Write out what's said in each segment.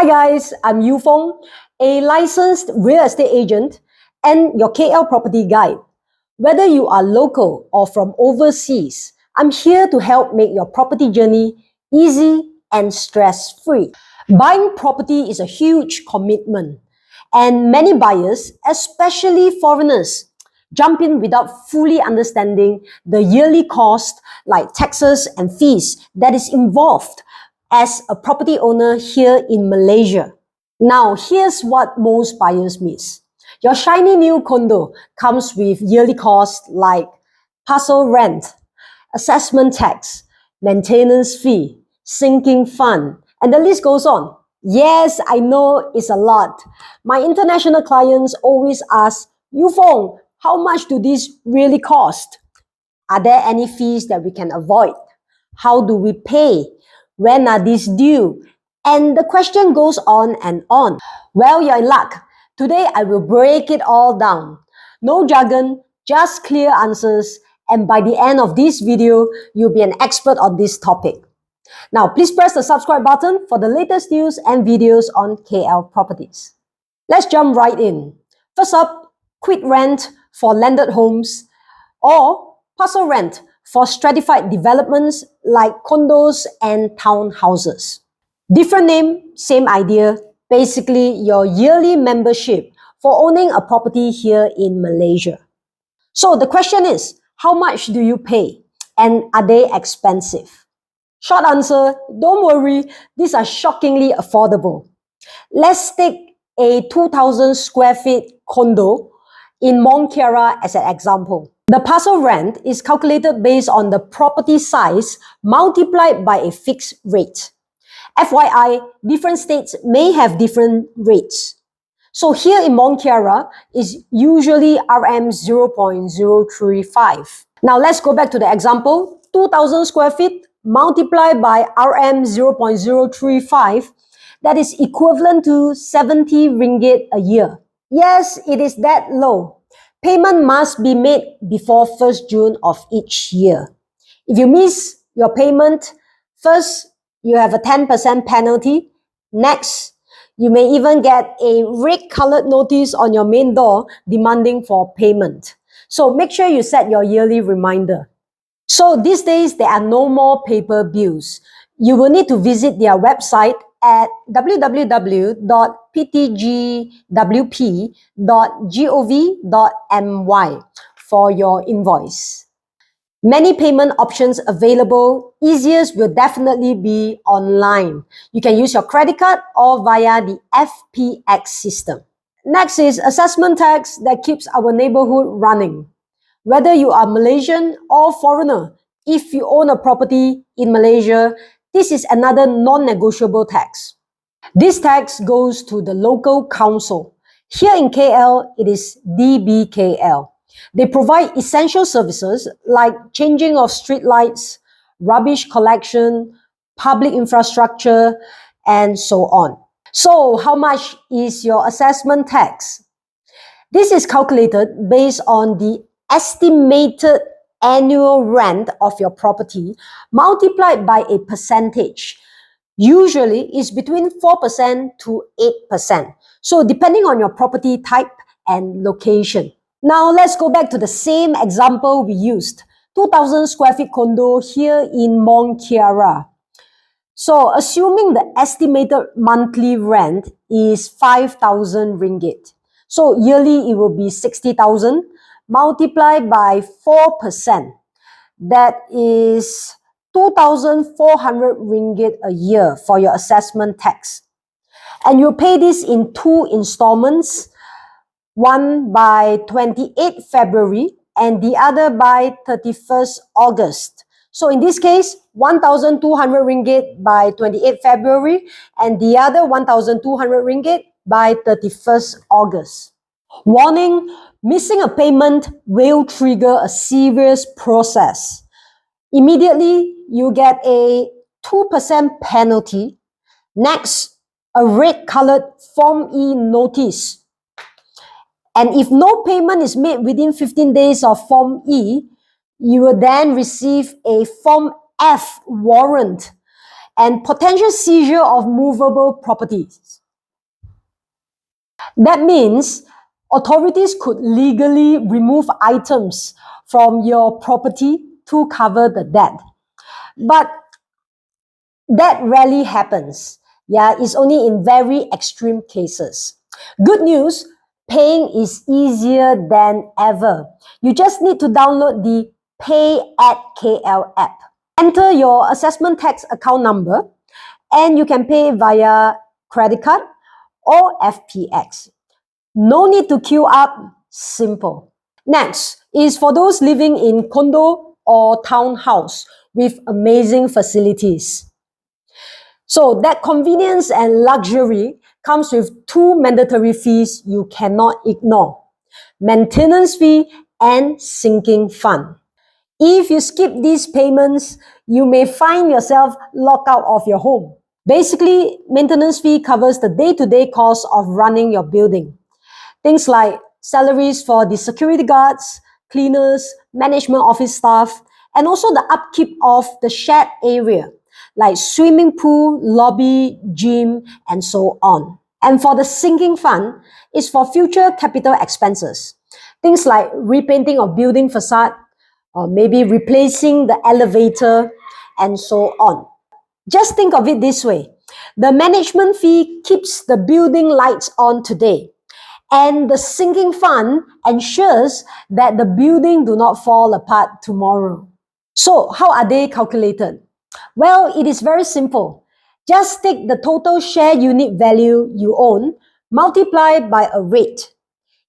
Hi guys, I'm Yew Foong, a licensed real estate agent and your KL property guide. Whether you are local or from overseas, I'm here to help make your property journey easy and stress-free. Buying property is a huge commitment, and many buyers, especially foreigners, jump in without fully understanding the yearly cost like taxes and fees that is involved as a property owner here in Malaysia. Now, here's what most buyers miss. Your shiny new condo comes with yearly costs like parcel rent, assessment tax, maintenance fee, sinking fund, and the list goes on. Yes, I know it's a lot. My international clients always ask, Yew Foong, how much do these really cost? Are there any fees that we can avoid? How do we pay? When are these due? And the question goes on and on. Well, you're in luck. Today, I will break it all down. No jargon, just clear answers. And by the end of this video, you'll be an expert on this topic. Now, please press the subscribe button for the latest news and videos on KL properties. Let's jump right in. First up, quick rent for landed homes or parcel rent for stratified developments like condos and townhouses. Different name, same idea. Basically, your yearly membership for owning a property here in Malaysia. So the question is, how much do you pay? And are they expensive? Short answer, don't worry, these are shockingly affordable. Let's take a 2,000 square feet condo in Mont as an example. The parcel rent is calculated based on the property size multiplied by a fixed rate. FYI, different states may have different rates. So here in Mont is usually RM 0.035. Now let's go back to the example. 2,000 square feet multiplied by RM 0.035, that is equivalent to 70 ringgit a year. Yes, it is that low. Payment must be made before 1st June of each year. If you miss your payment, first, you have a 10% penalty. Next, you may even get a red-colored notice on your main door demanding for payment. So make sure you set your yearly reminder. So these days, there are no more paper bills. You will need to visit their website at www.ptgwp.gov.my for your invoice. Many payment options available. Easiest will definitely be online. You can use your credit card or via the FPX system. Next is assessment tax that keeps our neighborhood running. Whether you are Malaysian or foreigner, if you own a property in Malaysia, this is another non-negotiable tax. This tax goes to the local council. Here in KL, it is DBKL. They provide essential services like changing of street lights, rubbish collection, public infrastructure, and so on. So how much is your assessment tax? This is calculated based on the estimated annual rent of your property multiplied by a percentage. Usually, it's between 4% to 8%. So depending on your property type and location. Now, let's go back to the same example we used. 2,000 square feet condo here in Mont. So assuming the estimated monthly rent is 5,000 ringgit. So yearly, it will be 60,000 multiplied by 4%. That is 2,400 ringgit a year for your assessment tax. And you pay this in 2 installments, one by 28 February and the other by 31st August. So in this case, 1,200 ringgit by 28 February and the other 1,200 ringgit by 31st August. Warning, missing a payment will trigger a serious process. Immediately, you get a 2% penalty. Next, a red-colored Form E notice. And if no payment is made within 15 days of Form E, you will then receive a Form F warrant. and potential seizure of movable properties. That means authorities could legally remove items from your property to cover the debt. But that rarely happens. Yeah, it's only in very extreme cases. Good news, paying is easier than ever. You just need to download the Pay at KL app. Enter your assessment tax account number and you can pay via credit card or FPX. No need to queue up, simple. Next is for those living in condo or townhouse with amazing facilities. So that convenience and luxury comes with two mandatory fees you cannot ignore: maintenance fee and sinking fund. If you skip these payments, you may find yourself locked out of your home. Basically, maintenance fee covers the day-to-day cost of running your building. Things like salaries for the security guards, cleaners, management office staff, and also the upkeep of the shared area, like swimming pool, lobby, gym, and so on. And for the sinking fund, it's for future capital expenses. Things like repainting of building facade, or maybe replacing the elevator, and so on. Just think of it this way. The management fee keeps the building lights on today, and the sinking fund ensures that the building do not fall apart tomorrow. So how are they calculated? Well, it is very simple. Just take the total share unit value you own, multiply by a rate.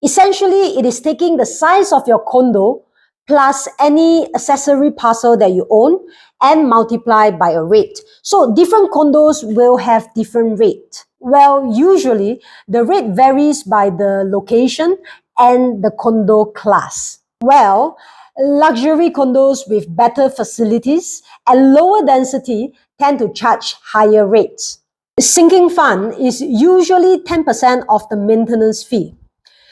Essentially, it is taking the size of your condo plus any accessory parcel that you own and multiply by a rate. So different condos will have different rate. Well, usually the rate varies by the location and the condo class. Well, luxury condos with better facilities and lower density tend to charge higher rates. Sinking fund is usually 10% of the maintenance fee.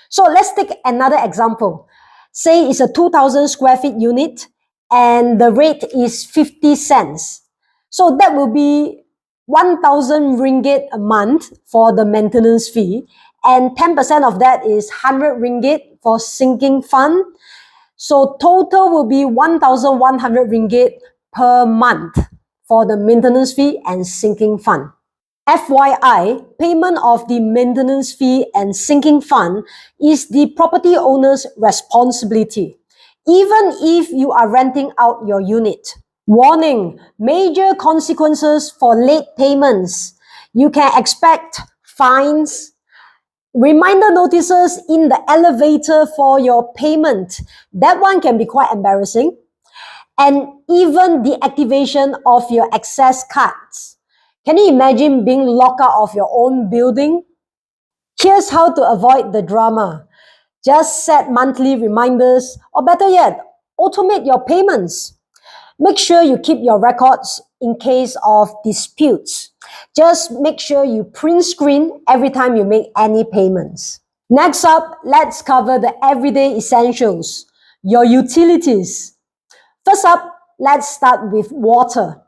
So let's take another example. Say it's a 2,000 square feet unit and the rate is 50 cents. So that will be 1,000 ringgit a month for the maintenance fee, and 10% of that is 100 ringgit for sinking fund. So total will be 1,100 ringgit per month for the maintenance fee and sinking fund. FYI, payment of the maintenance fee and sinking fund is the property owner's responsibility, even if you are renting out your unit. Warning, major consequences for late payments. You can expect fines, reminder notices in the elevator for your payment. That one can be quite embarrassing. And even the activation of your access cards. Can you imagine being locked out of your own building? Here's how to avoid the drama. Just set monthly reminders, or better yet, automate your payments. Make sure you keep your records in case of disputes. Just make sure you print screen every time you make any payments. Next up, let's cover the everyday essentials, your utilities. First up, let's start with water.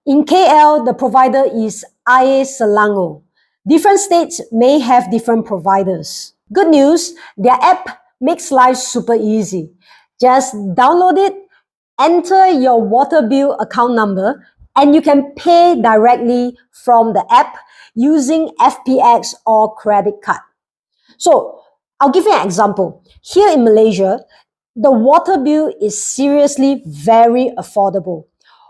In KL, the provider is Air Selangor. Different states may have different providers. Good news, their app makes life super easy. Just download it, enter your water bill account number, and you can pay directly from the app using FPX or credit card. So, I'll give you an example. Here in Malaysia, the water bill is seriously very affordable.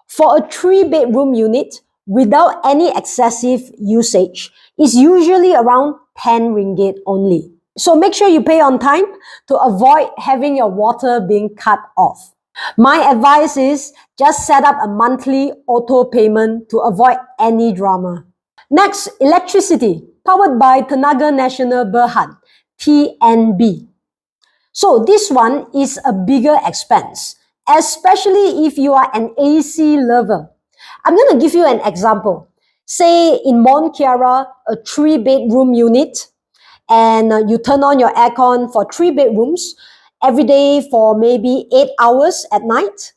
For a 3-bedroom unit without any excessive usage, it's usually around 10 ringgit only. So make sure you pay on time to avoid having your water being cut off. My advice is just set up a monthly auto payment to avoid any drama. Next, electricity, powered by Tenaga Nasional Berhad, TNB. So this one is a bigger expense, especially if you are an AC lover. I'm going to give you an example. Say in Mont, Kiara, a 3-bedroom unit, and you turn on your aircon for 3 bedrooms every day for maybe 8 hours at night.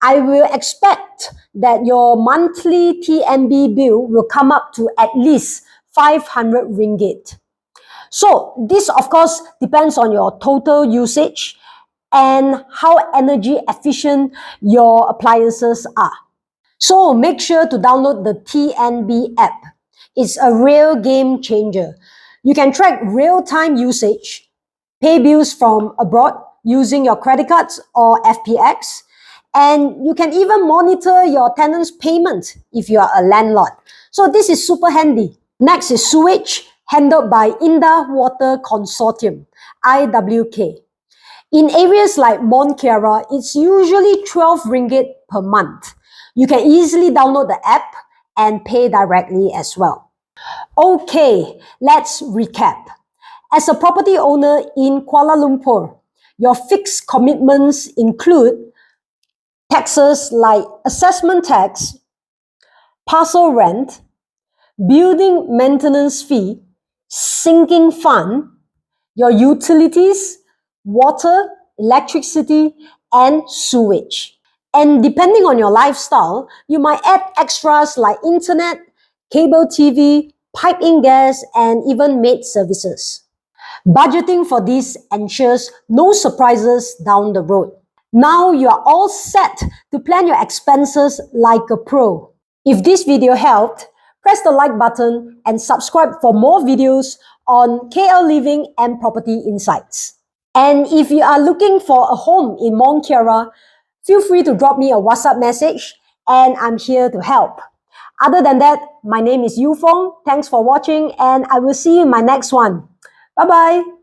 I will expect that your monthly TNB bill will come up to at least 500 ringgit. So this of course depends on your total usage and how energy efficient your appliances are. So make sure to download the TNB app. It's a real game changer. You can track real-time usage, pay bills from abroad using your credit cards or FPX, and you can even monitor your tenant's payment if you are a landlord. So this is super handy. Next is sewage, handled by Indah Water Consortium, IWK. In areas like Mont, Kiara, it's usually 12 ringgit per month. You can easily download the app and pay directly as well. Okay, let's recap. As a property owner in Kuala Lumpur, your fixed commitments include taxes like assessment tax, parcel rent, building maintenance fee, sinking fund, your utilities, water, electricity, and sewage. And depending on your lifestyle, you might add extras like internet, cable TV, pipe-in gas, and even maid services. Budgeting for this ensures no surprises down the road. Now you are all set to plan your expenses like a pro. If this video helped, press the like button and subscribe for more videos on KL Living and Property Insights. And if you are looking for a home in Mont Kiara, feel free to drop me a WhatsApp message and I'm here to help. Other than that, my name is Yew Foong. Thanks for watching and I will see you in my next one. Bye-bye.